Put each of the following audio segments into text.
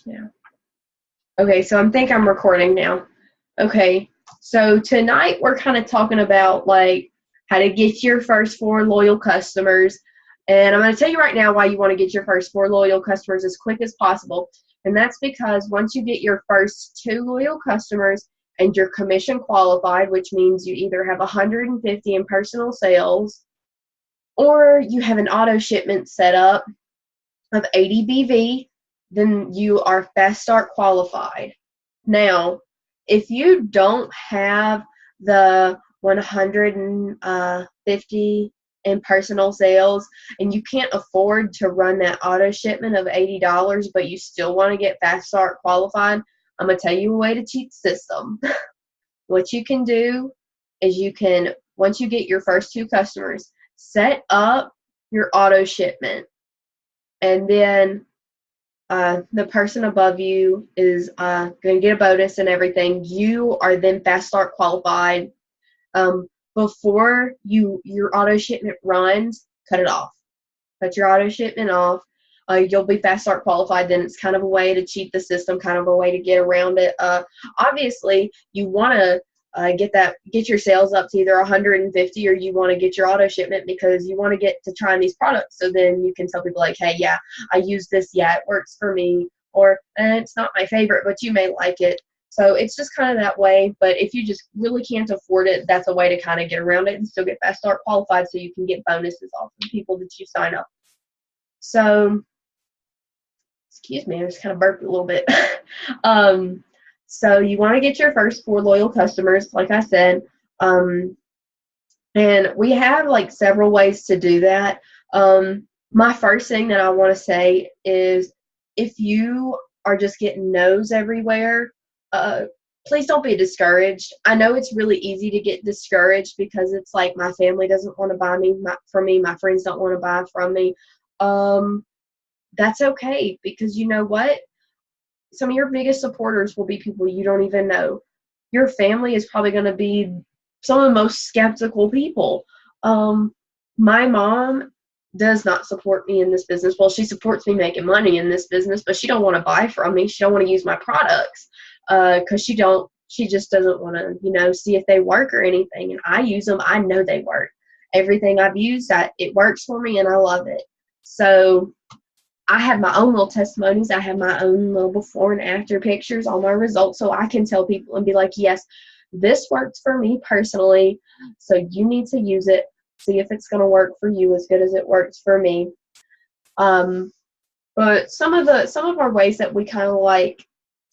Yeah. Okay, so I'm recording now. Okay, so tonight we're kind of talking about like how to get your first 4 loyal customers. And I'm going to tell you right now why you want to get your first 4 loyal customers as quick as possible. And that's because once you get your first 2 loyal customers and you're commission qualified, which means you either have 150 in personal sales or you have an auto shipment set up of 80 BV, then you are Fast Start qualified. Now, if you don't have the 150 in personal sales and you can't afford to run that auto shipment of $80, but you still want to get Fast Start qualified, I'm going to tell you a way to cheat the system. What you can do is you can, once you get your first 2 customers, set up your auto shipment. And then the person above you is going to get a bonus and everything. You are then Fast Start qualified. Before your auto shipment runs, cut it off. Cut your auto shipment off. You'll be Fast Start qualified. Then it's kind of a way to cheat the system, kind of a way to get around it. Obviously, you want to get your sales up to either 150 or you want to get your auto shipment because you want to get to trying these products. So then you can tell people like, hey, yeah, I use this. Yeah, it works for me. Or it's not my favorite, but you may like it. So it's just kind of that way. But if you just really can't afford it, that's a way to kind of get around it and still get Fast Start qualified so you can get bonuses off of people that you sign up. So, excuse me, I just kind of burped a little bit. So you want to get your first 4 loyal customers, like I said. And we have like several ways to do that. My first thing that I want to say is if you are just getting no's everywhere, please don't be discouraged. I know it's really easy to get discouraged because it's like my family doesn't want to buy from me, my friends don't want to buy from me. That's okay, because you know what? Some of your biggest supporters will be people you don't even know. Your family is probably going to be some of the most skeptical people. My mom does not support me in this business. Well, she supports me making money in this business, but she don't want to buy from me. She don't want to use my products because she just doesn't want to, see if they work or anything. And I use them. I know they work. Everything I've used, it works for me, and I love it. So I have my own little testimonies. I have my own little before and after pictures, all my results, so I can tell people and be like, yes, this works for me personally, so you need to use it. See if it's going to work for you as good as it works for me. But some of our ways that we kind of like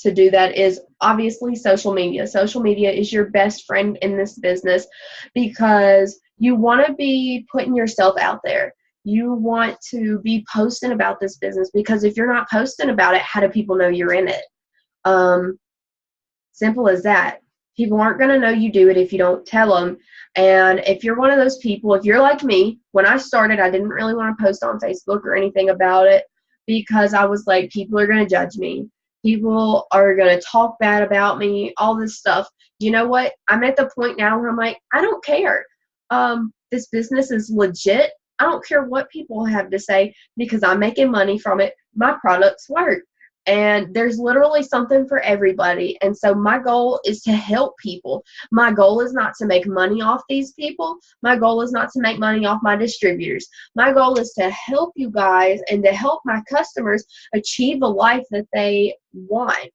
to do that is obviously social media. Social media is your best friend in this business because you want to be putting yourself out there. You want to be posting about this business because if you're not posting about it, how do people know you're in it? Simple as that. People aren't going to know you do it if you don't tell them. And if you're one of those people, if you're like me, when I started, I didn't really want to post on Facebook or anything about it because I was like, people are going to judge me. People are going to talk bad about me, all this stuff. You know what? I'm at the point now where I'm like, I don't care. This business is legit. I don't care what people have to say because I'm making money from it. My products work. And there's literally something for everybody. And so my goal is to help people. My goal is not to make money off these people. My goal is not to make money off my distributors. My goal is to help you guys and to help my customers achieve a life that they want.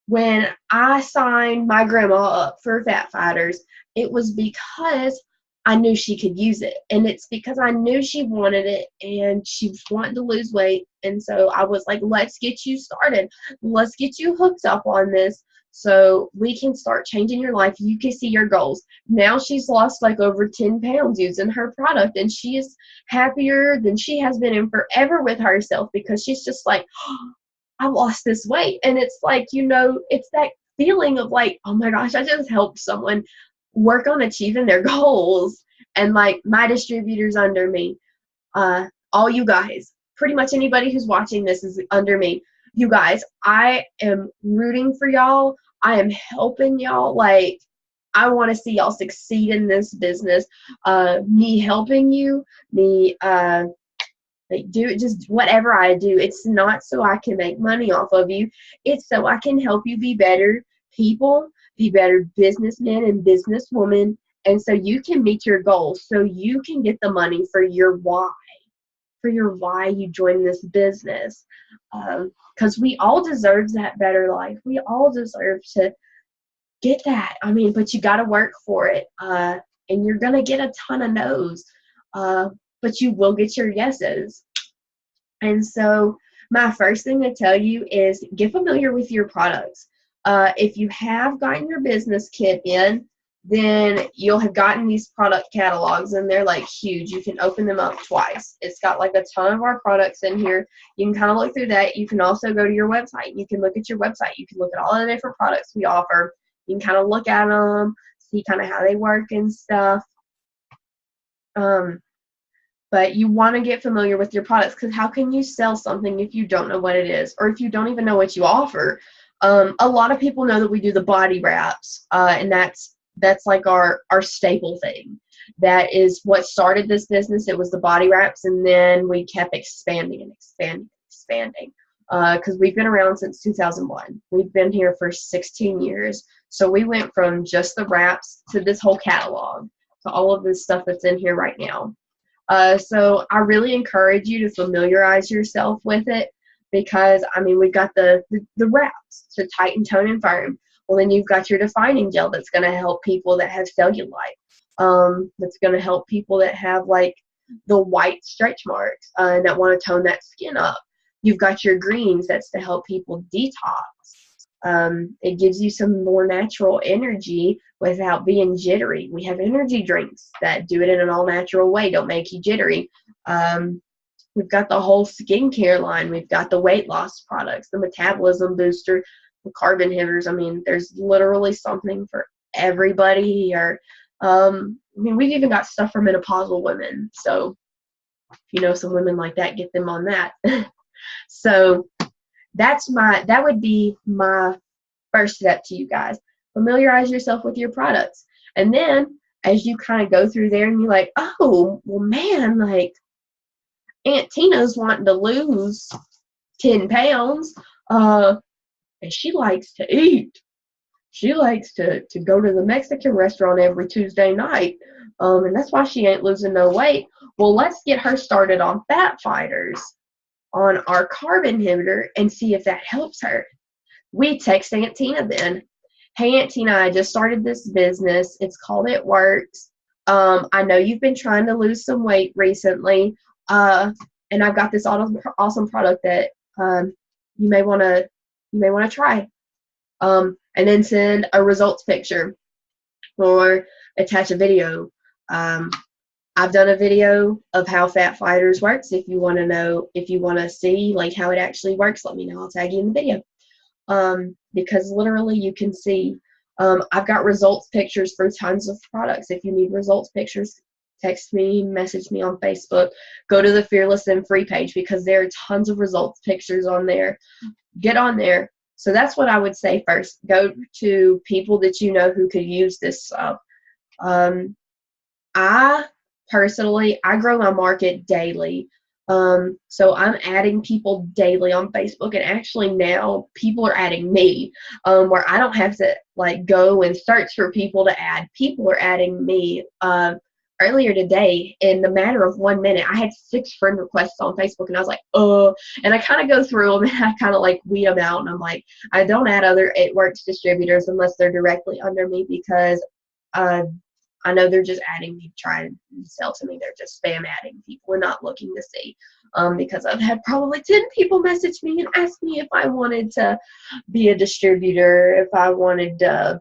When I signed my grandma up for Fat Fighters, it was because I knew she could use it. And it's because I knew she wanted it and she was wanting to lose weight. And so I was like, let's get you started. Let's get you hooked up on this so we can start changing your life. You can see your goals. Now she's lost like over 10 pounds using her product, and she is happier than she has been in forever with herself because she's just like, oh, I lost this weight. And it's like, it's that feeling of like, oh my gosh, I just helped someone work on achieving their goals. And like my distributors under me, all you guys, pretty much anybody who's watching this is under me. You guys, I am rooting for y'all. I am helping y'all. Like, I want to see y'all succeed in this business. Me helping you, me Like, just whatever I do. It's not so I can make money off of you. It's so I can help you be better people, be better businessmen and businesswomen, and so you can meet your goals, so you can get the money for your why you joined this business. Because we all deserve that better life. We all deserve to get that. I mean, but you got to work for it. And you're going to get a ton of no's. But you will get your yeses. And so my first thing to tell you is get familiar with your products. If you have gotten your business kit in, then you'll have gotten these product catalogs, and they're like huge. You can open them up twice. It's got like a ton of our products in here. You can kind of look through that. You can also go to your website. You can look at your website. You can look at all the different products we offer. You can kind of look at them, see kind of how they work and stuff. But you want to get familiar with your products, because how can you sell something if you don't know what it is, or if you don't even know what you offer? A lot of people know that we do the body wraps, and that's like our staple thing. That is what started this business. It was the body wraps, and then we kept expanding and expanding. Because we've been around since 2001. We've been here for 16 years. So we went from just the wraps to this whole catalog, to all of this stuff that's in here right now. So I really encourage you to familiarize yourself with it, because, I mean, we've got the wraps to tighten, tone, and firm. Well, then you've got your defining gel that's going to help people that have cellulite. That's going to help people that have, like, the white stretch marks and that want to tone that skin up. You've got your greens, that's to help people detox. It gives you some more natural energy without being jittery. We have energy drinks that do it in an all-natural way, don't make you jittery. We've got the whole skincare line. We've got the weight loss products, the metabolism booster, the carb inhibitors. I mean, there's literally something for everybody here. I mean, we've even got stuff for menopausal women. So if you know some women like that, get them on that. So that would be my first step to you guys. Familiarize yourself with your products. And then as you kind of go through there and you're like, oh, well, man, like, Aunt Tina's wanting to lose 10 pounds, and she likes to eat. She likes to go to the Mexican restaurant every Tuesday night, and that's why she ain't losing no weight. Well, let's get her started on Fat Fighters, on our carb inhibitor, and see if that helps her. We text Aunt Tina then. Hey, Aunt Tina, I just started this business. It's called It Works. I know you've been trying to lose some weight recently, and I've got this awesome product that you may want to try. And then send a results picture or attach a video. I've done a video of how Fat Fighters works. If you want to see like how it actually works, let me know. I'll tag you in the video. Because literally you can see, I've got results pictures for tons of products. If you need results pictures, text me, message me on Facebook, go to the Fearless and Free page, because there are tons of results pictures on there. Get on there. So that's what I would say first. Go to people that you know who could use this stuff. I personally, I grow my market daily. So I'm adding people daily on Facebook, and actually now people are adding me, where I don't have to like go and search for people to add. People are adding me. Earlier today, in the matter of 1 minute, I had 6 friend requests on Facebook, and I was like, and I kind of go through them, and I kind of like weed them out, and I'm like, I don't add other It Works distributors unless they're directly under me, because I know they're just adding me, trying to sell to me. They're just spam adding people and not looking to see. Because I've had probably 10 people message me and ask me if I wanted to be a distributor, if I wanted to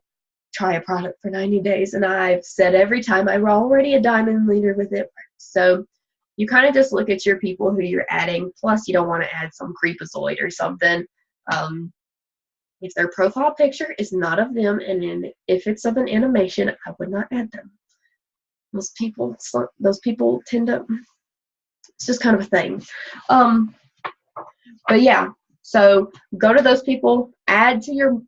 try a product for 90 days. And I've said every time I'm already a diamond leader with It Works. So you kind of just look at your people who you're adding. Plus, you don't want to add some creepazoid or something. If their profile picture is not of them, and then if it's of an animation, I would not add them. Those people tend to, it's just kind of a thing. But yeah, so go to those people, add to your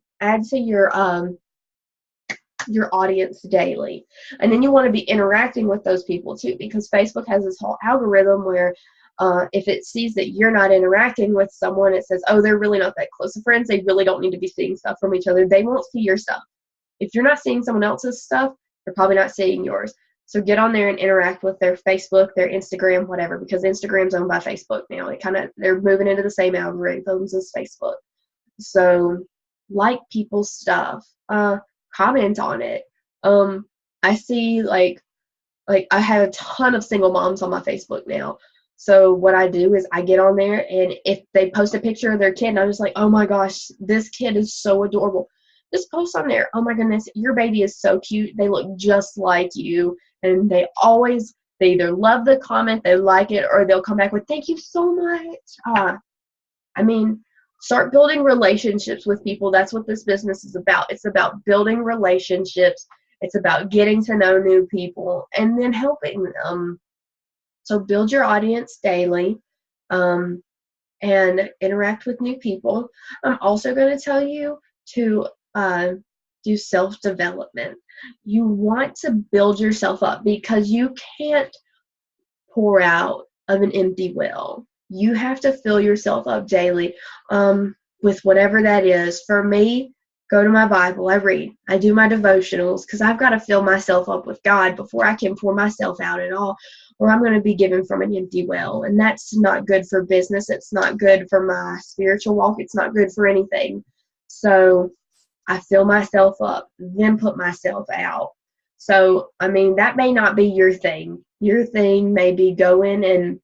audience daily. And then you want to be interacting with those people too, because Facebook has this whole algorithm where If it sees that you're not interacting with someone, it says, oh, they're really not that close of friends. They really don't need to be seeing stuff from each other. They won't see your stuff. If you're not seeing someone else's stuff, they're probably not seeing yours. So get on there and interact with their Facebook, their Instagram, whatever, because Instagram's owned by Facebook now. They're moving into the same algorithms as Facebook. So like people's stuff, comment on it. I see like I have a ton of single moms on my Facebook now. So what I do is I get on there, and if they post a picture of their kid, and I'm just like, oh my gosh, this kid is so adorable. Just post on there. Oh my goodness, your baby is so cute. They look just like you. And they either love the comment, they like it, or they'll come back with, thank you so much. Start building relationships with people. That's what this business is about. It's about building relationships. It's about getting to know new people and then helping them. So build your audience daily, and interact with new people. I'm also going to tell you to do self-development. You want to build yourself up because you can't pour out of an empty well. You have to fill yourself up daily with whatever that is. For me, go to my Bible. I read. I do my devotionals because I've got to fill myself up with God before I can pour myself out at all, or I'm going to be given from an empty well. And that's not good for business. It's not good for my spiritual walk. It's not good for anything. So I fill myself up, then put myself out. So, that may not be your thing. Your thing may be going and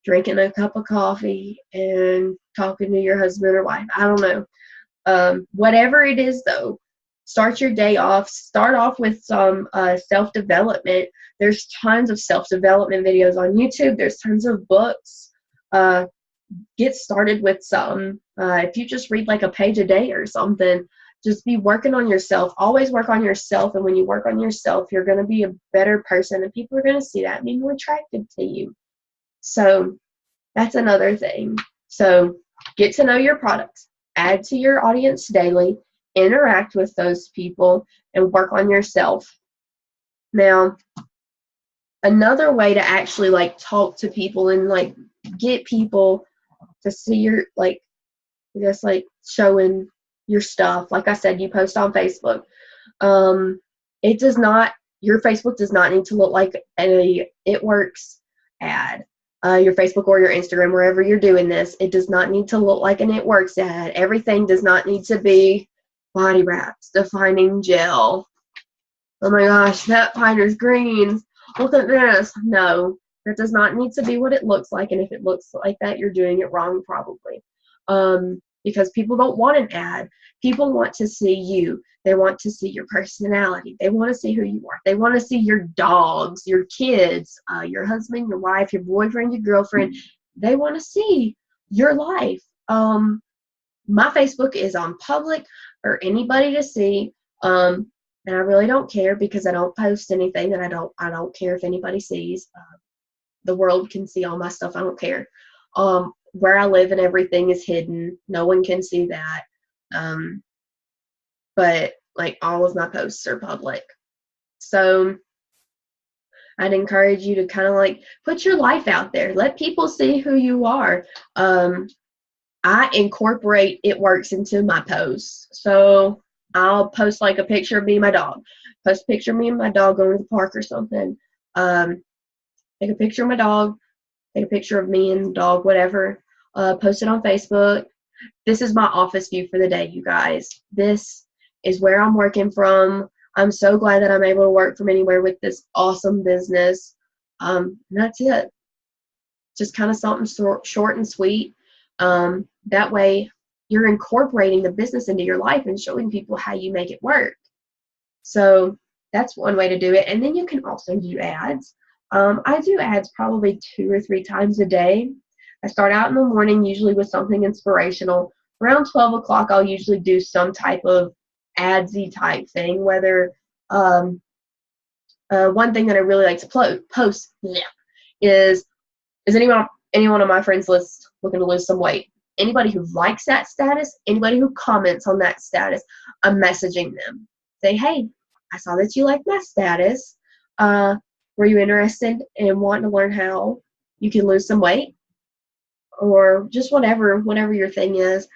drinking a cup of coffee and talking to your husband or wife. I don't know. Whatever it is, though, start your day off. Start off with some self-development. There's tons of self-development videos on YouTube. There's tons of books. Get started with some. If you just read like a page a day or something, just be working on yourself. Always work on yourself. And when you work on yourself, you're going to be a better person, and people are going to see that and be more attracted to you. So that's another thing. So get to know your products, add to your audience daily, interact with those people, and work on yourself. Now, another way to actually talk to people and get people to see your showing your stuff. Like I said, you post on Facebook. Your Facebook does not need to look like a It Works ad. Your Facebook or your Instagram, wherever you're doing this, it does not need to look like an It Works ad. Everything does not need to be body wraps, defining gel. Oh my gosh, that Pinter's greens. Look at this. No, that does not need to be what it looks like. And if it looks like that, you're doing it wrong probably. Because people don't want an ad. People want to see you. They want to see your personality. They want to see who you are. They want to see your dogs, your kids, your husband, your wife, your boyfriend, your girlfriend. They want to see your life. My Facebook is on public for anybody to see. And I really don't care because I don't post anything that I don't care if anybody sees. The world can see all my stuff. I don't care. Where I live and everything is hidden. No one can see that. But all of my posts are public. So I'd encourage you to kind of put your life out there. Let people see who you are. I incorporate It Works into my posts. So I'll post a picture of me and my dog. Post a picture of me and my dog going to the park or something. Take a picture of my dog. Take a picture of me and the dog, whatever. Post it on Facebook. This is my office view for the day, you guys. This is where I'm working from. I'm so glad that I'm able to work from anywhere with this awesome business. And that's it. Just kind of something short and sweet. That way you're incorporating the business into your life and showing people how you make it work. So that's one way to do it. And then you can also do ads. I do ads probably 2 or 3 times a day. I start out in the morning usually with something inspirational. Around 12 o'clock, I'll usually do some type of adsy type thing, whether one thing that I really like to post is anyone on my friends list looking to lose some weight. Anybody who likes that status, anybody who comments on that status, I'm messaging them. Say, hey, I saw that you like my status. Were you interested in wanting to learn how You can lose some weight or just whatever your thing is.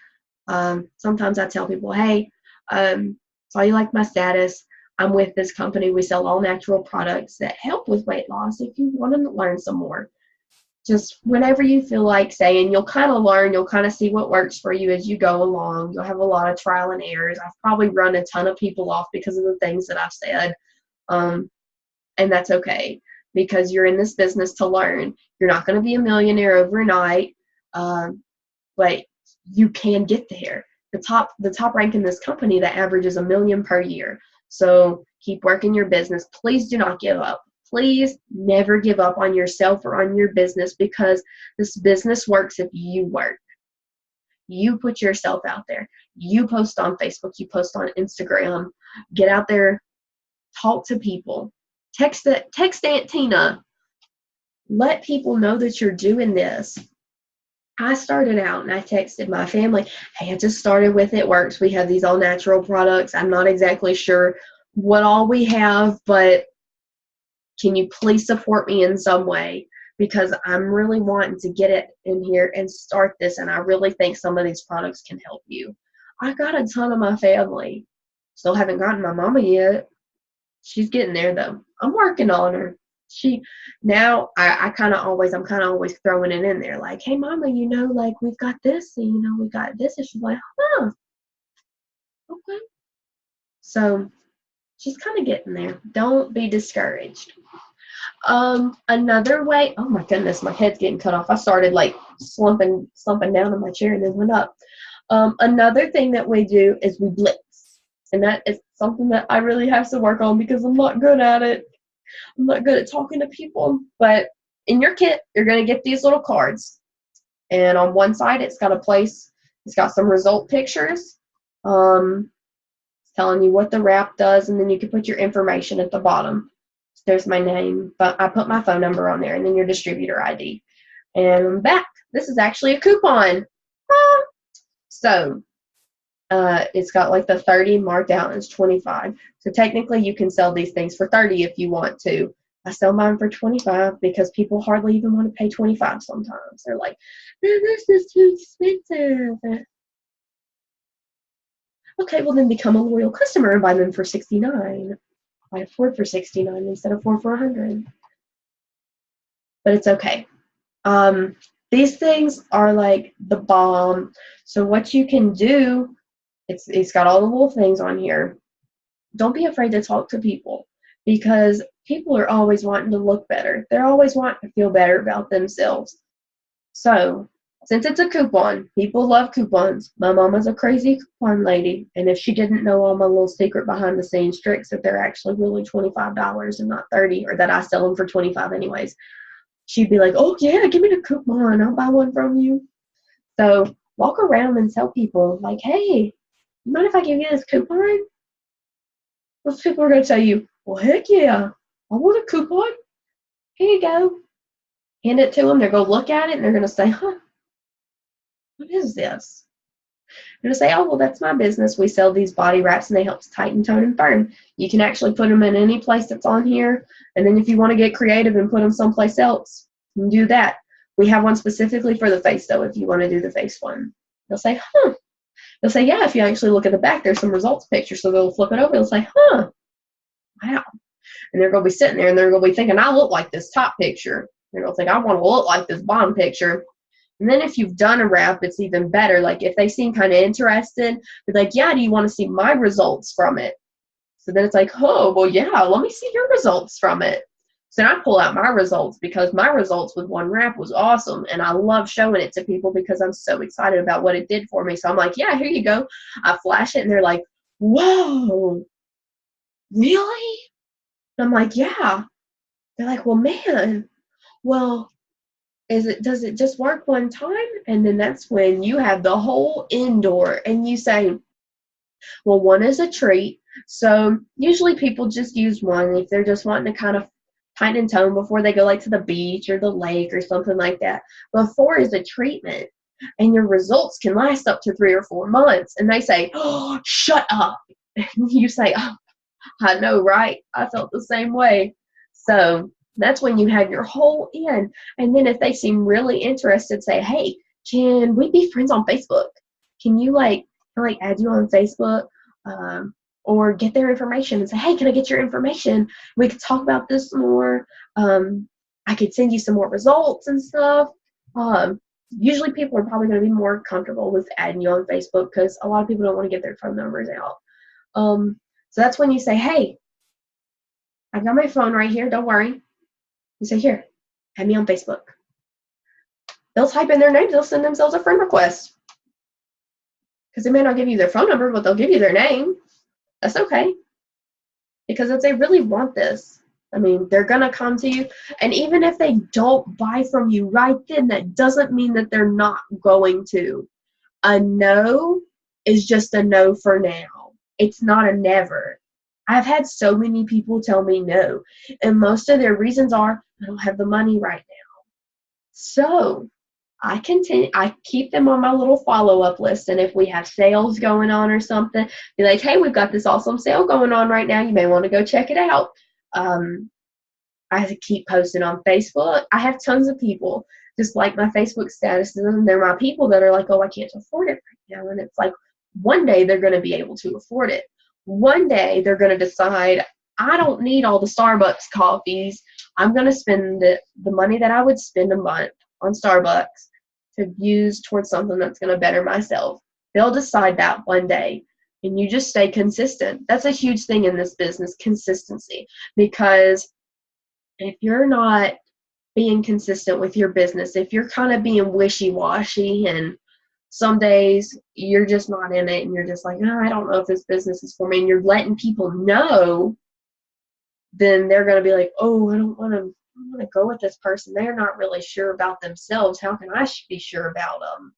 Sometimes I tell people, hey, saw you like my status. I'm with this company. We sell all natural products that help with weight loss. If you want to learn some more, just whenever you feel like saying, you'll kind of learn, you'll kind of see what works for you as you go along. You'll have a lot of trial and errors. I've probably run a ton of people off because of the things that I've said. And that's okay, because you're in this business to learn. You're not going to be a millionaire overnight, but you can get there. The top rank in this company, that averages $1 million per year. So keep working your business. Please do not give up. Please never give up on yourself or on your business, because this business works if you work. You put yourself out there. You post on Facebook. You post on Instagram. Get out there. Talk to people. Text Aunt Tina. Let people know that you're doing this. I started out and I texted my family, hey, I just started with It Works. We have these all natural products. I'm not exactly sure what all we have, but can you please support me in some way? Because I'm really wanting to get it in here and start this, and I really think some of these products can help you. I got a ton of my family. Still haven't gotten my mama yet. She's getting there though. I'm working on her. I'm kind of always throwing it in there, like, hey mama, like we've got this, and we got this, and she's like, huh, okay. So she's kind of getting there. Don't be discouraged. Another way, oh my goodness, my head's getting cut off. I started like slumping down in my chair and then went up. Another thing that we do is we blitz. And that is something that I really have to work on, because I'm not good at it. I'm not good at talking to people. But in your kit, you're going to get these little cards. And on one side, it's got some result pictures. It's telling you what the wrap does, and then you can put your information at the bottom. There's my name, but I put my phone number on there, and then your distributor ID. And I'm back. This is actually a coupon. So it's got like the 30 marked out, and it's 25. So technically you can sell these things for 30 if you want to. I sell mine for 25 because people hardly even want to pay 25 sometimes. They're like, this is too expensive. Okay, well then become a loyal customer and buy them for 69. Buy 4 for 69 instead of 4 for 100. But it's okay. These things are like the bomb. So what you can do, it's got all the little things on here. Don't be afraid to talk to people, because people are always wanting to look better. They're always wanting to feel better about themselves. So since it's a coupon, people love coupons. My mama's a crazy coupon lady, and if she didn't know all my little secret behind the scenes tricks, that they're actually really $25 and not 30, or that I sell them for 25 anyways, she'd be like, oh yeah, give me the coupon, I'll buy one from you. So walk around and tell people, like, hey, you mind if I give you this coupon? Most people are going to tell you, well, heck yeah, I want a coupon. Here you go. Hand it to them. They're going to look at it, and they're going to say, huh, what is this? They're going to say, oh, well, that's my business. We sell these body wraps, and they help tighten, tone, and firm. You can actually put them in any place that's on here. And then if you want to get creative and put them someplace else, you can do that. We have one specifically for the face, though, if you want to do the face one. They'll say, huh. They'll say, yeah, if you actually look at the back, there's some results pictures. So they'll flip it over. They'll say, huh, wow. And they're going to be sitting there, and they're going to be thinking, I look like this top picture. They're going to think, I want to look like this bottom picture. And then if you've done a wrap, it's even better. Like if they seem kind of interested, they're like, yeah, do you want to see my results from it? So then it's like, oh, well, yeah, let me see your results from it. So I pull out my results, because my results with one wrap was awesome. And I love showing it to people because I'm so excited about what it did for me. So I'm like, yeah, here you go. I flash it, and they're like, whoa, really? And I'm like, yeah. They're like, well, man, well, does it just work one time? And then that's when you have the whole indoor, and you say, well, one is a treat. So usually people just use one if they're just wanting to kind of tighten and tone before they go like to the beach or the lake or something like that. But 4 is a treatment, and your results can last up to 3 or 4 months. And they say, oh, shut up. And you say, oh, I know, right? I felt the same way. So That's when you have your whole in. And then if they seem really interested, say, hey, can we be friends on Facebook? Can you add you on Facebook? Or get their information and say, hey, can I get your information? We could talk about this more. I could send you some more results and stuff. Usually people are probably going to be more comfortable with adding you on Facebook because a lot of people don't want to give their phone numbers out. So that's when you say, hey, I've got my phone right here. Don't worry. You say, here, add me on Facebook. They'll type in their names. They'll send themselves a friend request. Because they may not give you their phone number, but they'll give you their name. That's okay. Because if they really want this, I mean, they're going to come to you. And even if they don't buy from you right then, that doesn't mean that they're not going to. A no is just a no for now. It's not a never. I've had so many people tell me no. And most of their reasons are, I don't have the money right now. So I keep them on my little follow-up list, and if we have sales going on or something, be like, hey, we've got this awesome sale going on right now. You may want to go check it out. I keep posting on Facebook. I have tons of people, just like my Facebook statuses, and they're my people that are like, oh, I can't afford it right now. And it's like, one day they're going to be able to afford it. One day they're going to decide, I don't need all the Starbucks coffees. I'm going to spend the money that I would spend a month on Starbucks to use towards something that's going to better myself. They'll decide that one day, and you just stay consistent. That's a huge thing in this business, consistency, because if you're not being consistent with your business, if you're kind of being wishy-washy and some days you're just not in it and you're just like, oh, I don't know if this business is for me, and you're letting people know, then they're going to be like, oh, I want to go with this person. They're not really sure about themselves. How can I be sure about them?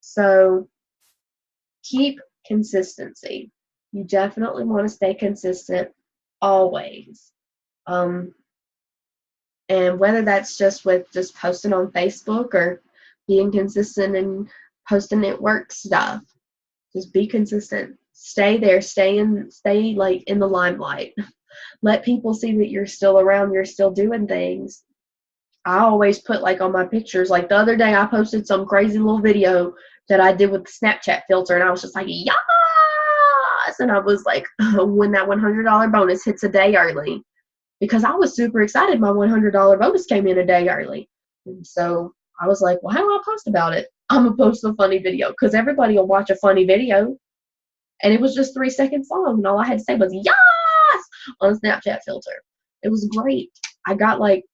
So keep consistency. You definitely want to stay consistent always. And whether that's just with just posting on Facebook or being consistent and posting at work stuff, just be consistent. Stay there. Stay like in the limelight. Let people see that you're still around. You're still doing things. I always put like on my pictures. Like the other day, I posted some crazy little video that I did with the Snapchat filter, and I was just like, yes! And I was like, when that $100 bonus hits a day early. Because I was super excited my $100 bonus came in a day early. And so I was like, well, how do I post about it? I'm going to post a funny video because everybody will watch a funny video. And it was just 3 seconds long. And all I had to say was, yes, on a Snapchat filter. It was great. I got like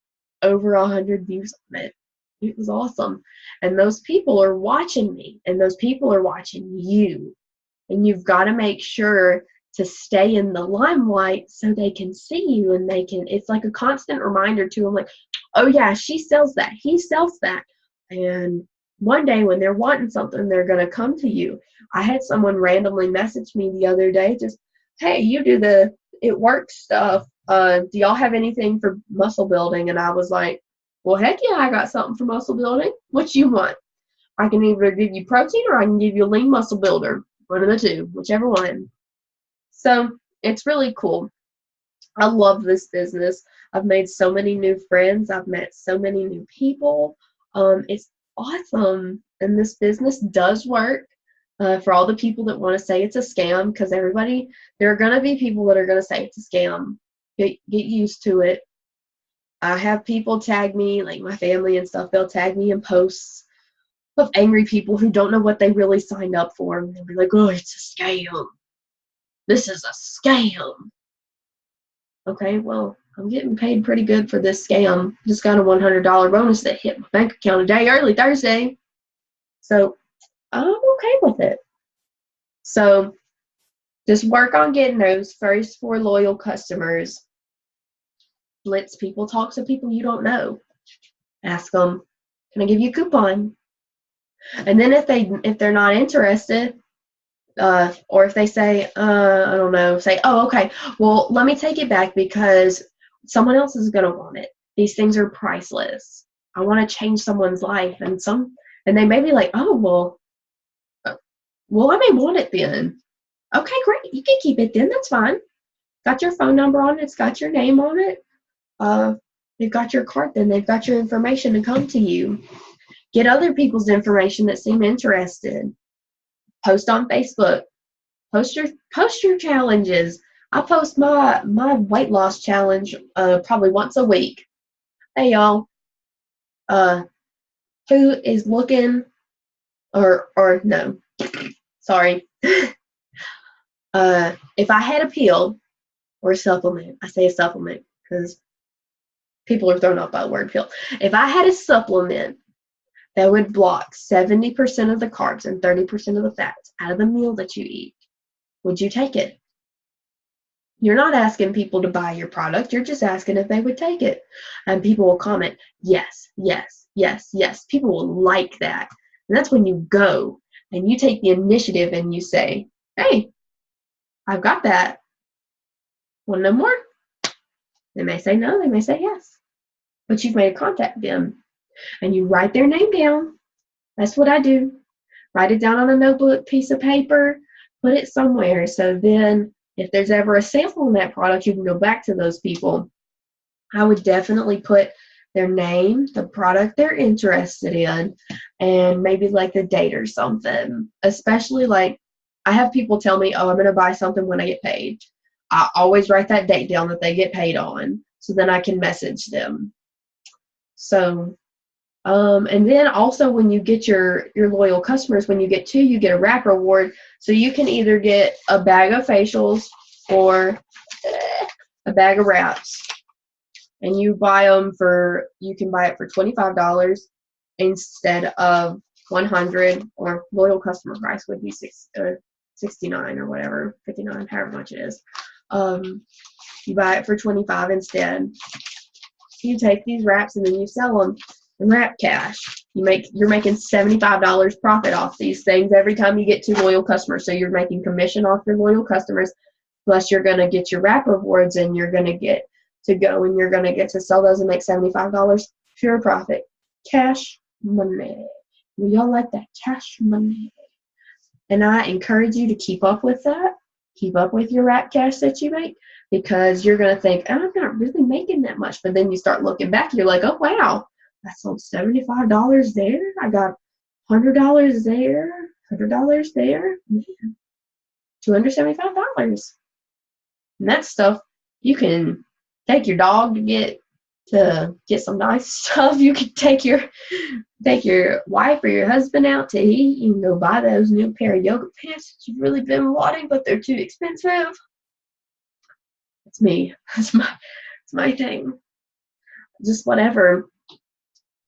over 100 views on it. It was awesome. And those people are watching me. And those people are watching you. And you've got to make sure to stay in the limelight so they can see you, and it's like a constant reminder to them, like, oh yeah, she sells that, he sells that. And one day when they're wanting something, they're going to come to you. I had someone randomly message me the other day, just, hey, you do the It Works stuff. Do y'all have anything for muscle building? And I was like, well, heck yeah, I got something for muscle building. What you want? I can either give you protein or I can give you a lean muscle builder. One of the two, whichever one. So it's really cool. I love this business. I've made so many new friends. I've met so many new people. It's awesome. And this business does work. For all the people that want to say it's a scam, because there are going to be people that are going to say it's a scam. Get used to it. I have people tag me, like my family and stuff. They'll tag me in posts of angry people who don't know what they really signed up for. And they'll be like, oh, it's a scam. This is a scam. Okay, well, I'm getting paid pretty good for this scam. Just got a $100 bonus that hit my bank account a day early Thursday. So I'm okay with it. So just work on getting those first 4 loyal customers. Let's people talk to people you don't know. Ask them, can I give you a coupon? And then if they're not interested, or if they say, I don't know, say, oh, okay, well, let me take it back because someone else is going to want it. These things are priceless. I want to change someone's life. And they may be like, oh, well, I may want it then. Okay, great. You can keep it then. That's fine. Got your phone number on it. It's got your name on it. they've got your cart, then they've got your information to come to you. Get other people's information that seem interested. Post on Facebook. Post your challenges. I post my weight loss challenge probably once a week. Hey y'all, who is looking or no, sorry. If I had a pill or a supplement, I say a supplement because people are thrown off by the word pill. If I had a supplement that would block 70% of the carbs and 30% of the fats out of the meal that you eat, would you take it? You're not asking people to buy your product. You're just asking if they would take it. And people will comment, yes, yes, yes, yes. People will like that. And that's when you go and you take the initiative and you say, hey, I've got that. Want no more? They may say no, they may say yes. But you've made contact with them. And you write their name down. That's what I do. Write it down on a notebook, piece of paper, put it somewhere. So then if there's ever a sample in that product, you can go back to those people. I would definitely put their name, the product they're interested in, and maybe like the date or something. Especially like I have people tell me, oh, I'm going to buy something when I get paid. I always write that date down that they get paid on so then I can message them. So and then also when you get your loyal customers, when you get two, you get a wrap reward. So you can either get a bag of facials or a bag of wraps. And you can buy it for $25 instead of $100, or loyal customer price would be $69 or whatever, $59, however much it is. You buy it for $25 instead. You take these wraps and then you sell them. Wrap cash. You're making $75 profit off these things every time you get two loyal customers. So you're making commission off your loyal customers, plus you're gonna get your wrap rewards, and you're gonna get to go and you're gonna get to sell those and make $75 pure profit. Cash money. We all like that cash money. And I encourage you to keep up with that. Keep up with your wrap cash that you make, because you're gonna think, oh, I'm not really making that much. But then you start looking back, and you're like, oh wow, I sold $75 there. I got $100 there, $100 there. Man, $275. And that stuff, you can take your dog to get some nice stuff. You can take your wife or your husband out to eat. You can go buy those new pair of yoga pants that you've really been wanting, but they're too expensive. It's me. It's my thing. Just whatever.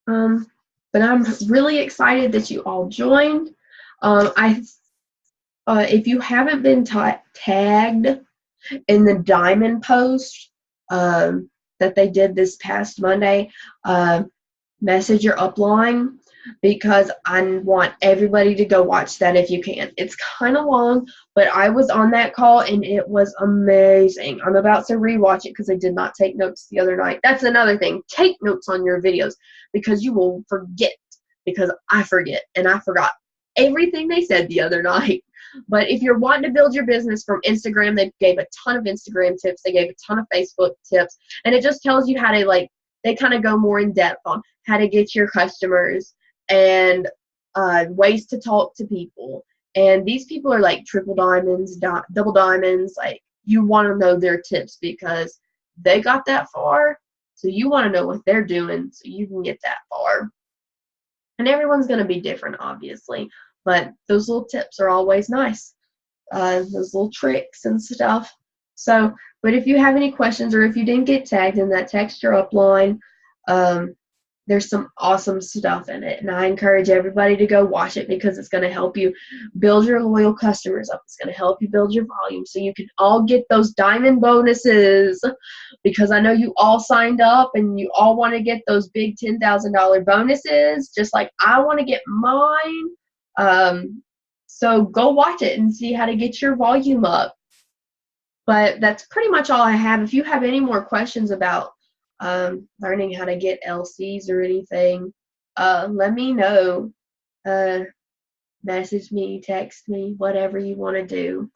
But I'm really excited that you all joined. If you haven't been tagged in the diamond post that they did this past Monday, message your upline, because I want everybody to go watch that if you can. It's kind of long, but I was on that call and it was amazing. I'm about to rewatch it because I did not take notes the other night. That's another thing. Take notes on your videos, because you will forget, because I forget, and I forgot everything they said the other night. But if you're wanting to build your business from Instagram, they gave a ton of Instagram tips. They gave a ton of Facebook tips, and it just tells you how to, they kind of go more in depth on how to get your customers and ways to talk to people. And these people are like triple diamonds, double diamonds. Like, you want to know their tips because they got that far. So you want to know what they're doing so you can get that far. And everyone's going to be different, obviously. But those little tips are always nice. Those little tricks and stuff. So, but if you have any questions, or if you didn't get tagged in that, text your upline. There's some awesome stuff in it, and I encourage everybody to go watch it, because it's going to help you build your loyal customers up. It's going to help you build your volume so you can all get those diamond bonuses, because I know you all signed up and you all want to get those big $10,000 bonuses, just like I want to get mine. So go watch it and see how to get your volume up. But that's pretty much all I have. If you have any more questions about learning how to get LCs or anything, let me know. Message me, text me, whatever you want to do,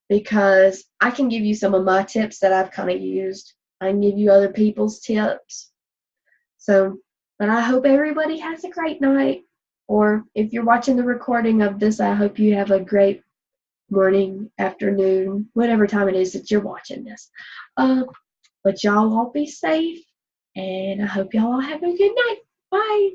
because I can give you some of my tips that I've kind of used. I can give you other people's tips. So, but I hope everybody has a great night. Or if you're watching the recording of this, I hope you have a great morning, afternoon, whatever time it is that you're watching this. But y'all all be safe, and I hope y'all all have a good night. Bye.